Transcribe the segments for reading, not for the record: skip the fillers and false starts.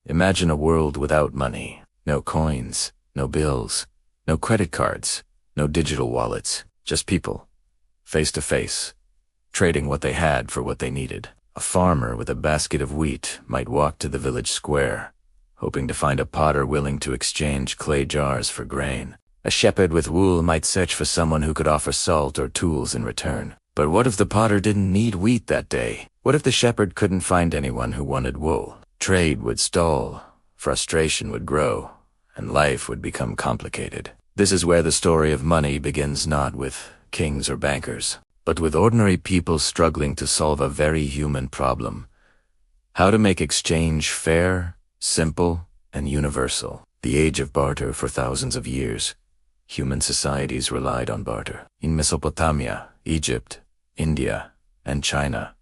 Imagine a world without money. No coins, no bills, no credit cards, no digital wallets, just people, face to face, trading what they had for what they needed. A farmer with a basket of wheat might walk to the village square, hoping to find a potter willing to exchange clay jars for grain. A shepherd with wool might search for someone who could offer salt or tools in return. But what if the potter didn't need wheat that day? What if the shepherd couldn't find anyone who wanted wool? Trade would stall, frustration would grow, and life would become complicated. This is where the story of money begins, not with kings or bankers, but with ordinary people struggling to solve a very human problem: how to make exchange fair, simple, and universal. The age of barter. For thousands of years, human societies relied on barter. In Mesopotamia, Egypt, India, and China,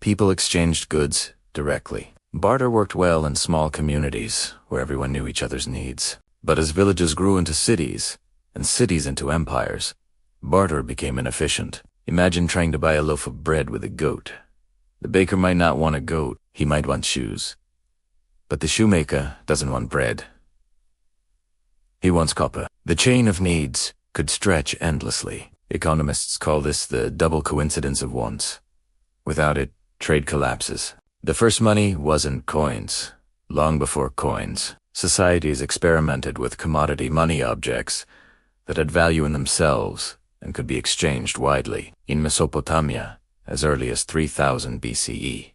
people exchanged goods directly. Barter worked well in small communities where everyone knew each other's needs. But as villages grew into cities, and cities into empires, barter became inefficient. Imagine trying to buy a loaf of bread with a goat. The baker might not want a goat, he might want shoes. But the shoemaker doesn't want bread. He wants copper. The chain of needs could stretch endlessly. Economists call this the double coincidence of wants. Without it, trade collapses. The first money wasn't coins. Long before coins, societies experimented with commodity money objects that had value in themselves and could be exchanged widely. In Mesopotamia, as early as 3000 BCE,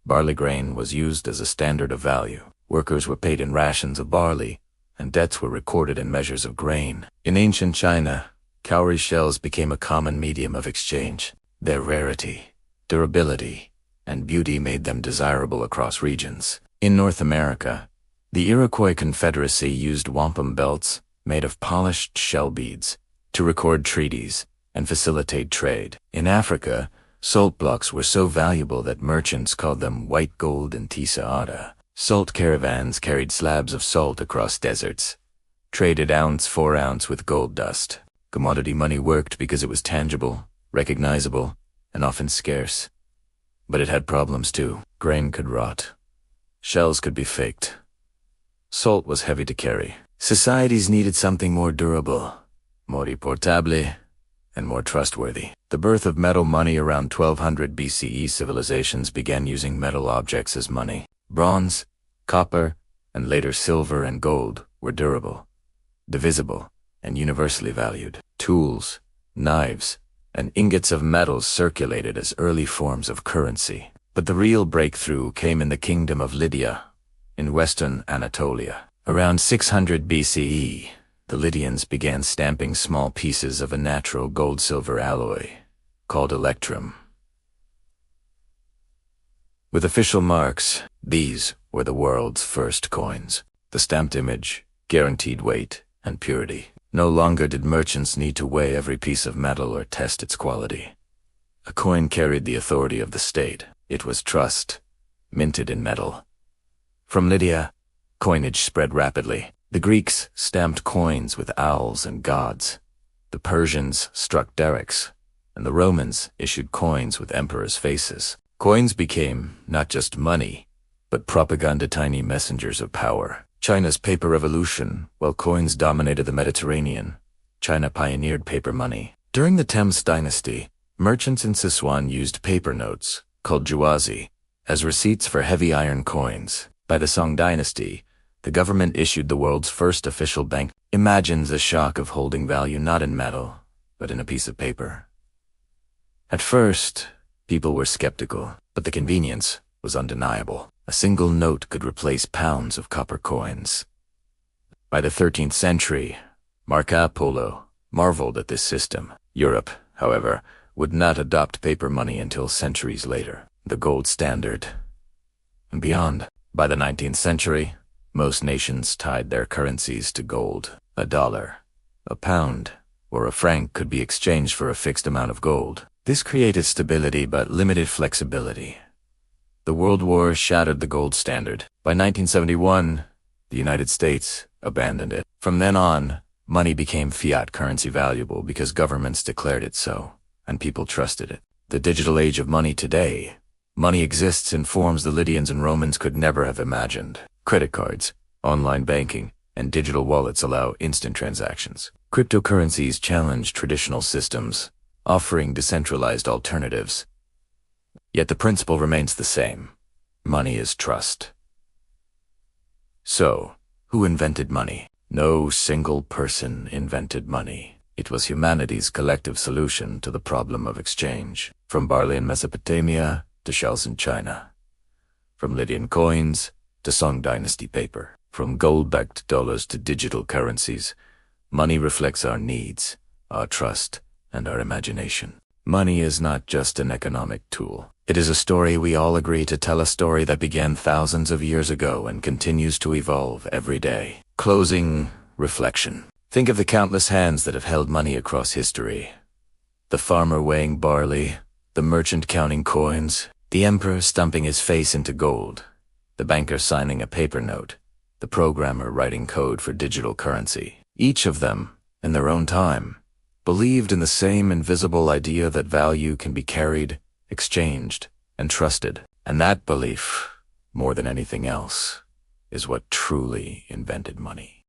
barley grain was used as a standard of value. Workers were paid in rations of barley, and debts were recorded in measures of grain. In ancient China, cowrie shells became a common medium of exchange. Their rarity, durability, and beauty made them desirable across regions. In North America, the Iroquois Confederacy used wampum belts made of polished shell beads to record treaties and facilitate trade. In Africa, salt blocks were so valuable that merchants called them white gold and tisaada. Salt caravans carried slabs of salt across deserts, traded ounce for ounce with gold dust. Commodity money worked because it was tangible, recognizable, and often scarce. But it had problems too. Grain could rot. Shells could be faked. Salt was heavy to carry. Societies needed something more durable, more portable, and more trustworthy. The birth of metal money around 1200 BCE. Civilizations began using metal objects as money. Bronze, copper, and later silver and gold were durable, divisible, and universally valued. Tools, knives, and ingots of metal circulated as early forms of currency. But the real breakthrough came in the kingdom of Lydia, in western Anatolia. Around 600 BCE, the Lydians began stamping small pieces of a natural gold-silver alloy, called electrum. With official marks, these were the world's first coins. The stamped image guaranteed weight and purity. No longer did merchants need to weigh every piece of metal or test its quality. A coin carried the authority of the state. It was trust, minted in metal. From Lydia, coinage spread rapidly. The Greeks stamped coins with owls and gods. The Persians struck derricks, and the Romans issued coins with emperors' faces. Coins became not just money, but propaganda, tiny messengers of power. China's paper revolution. While coins dominated the Mediterranean, China pioneered paper money. During the Song Dynasty, merchants in Sichuan used paper notes, called juazi, as receipts for heavy iron coins. By the Song Dynasty, the government issued the world's first official bank. Imagine the shock of holding value not in metal, but in a piece of paper. At first, people were skeptical, but the convenience was undeniable. A single note could replace pounds of copper coins. By the 13th century, Marco Polo marveled at this system. Europe, however, would not adopt paper money until centuries later. The gold standard and beyond. By the 19th century, most nations tied their currencies to gold. A dollar, a pound, or a franc could be exchanged for a fixed amount of gold. This created stability but limited flexibility. The World War shattered the gold standard. By 1971, the United States abandoned it. From then on, money became fiat currency, valuable because governments declared it so, and people trusted it. The digital age of money today. Money exists in forms the Lydians and Romans could never have imagined. Credit cards, online banking, and digital wallets allow instant transactions. Cryptocurrencies challenge traditional systems, offering decentralized alternatives. Yet the principle remains the same. Money is trust. So, who invented money? No single person invented money. It was humanity's collective solution to the problem of exchange, from barley in Mesopotamia to shells in China, from Lydian coins to Song Dynasty paper, from gold-backed dollars to digital currencies. Money reflects our needs, our trust, and our imagination. Money is not just an economic tool. It is a story we all agree to tell, a story that began thousands of years ago and continues to evolve every day. Closing reflection. Think of the countless hands that have held money across history. The farmer weighing barley, the merchant counting coins, the emperor stumping his face into gold, the banker signing a paper note, the programmer writing code for digital currency. Each of them, in their own time, believed in the same invisible idea that value can be carried, exchanged, and trusted. And that belief, more than anything else, is what truly invented money.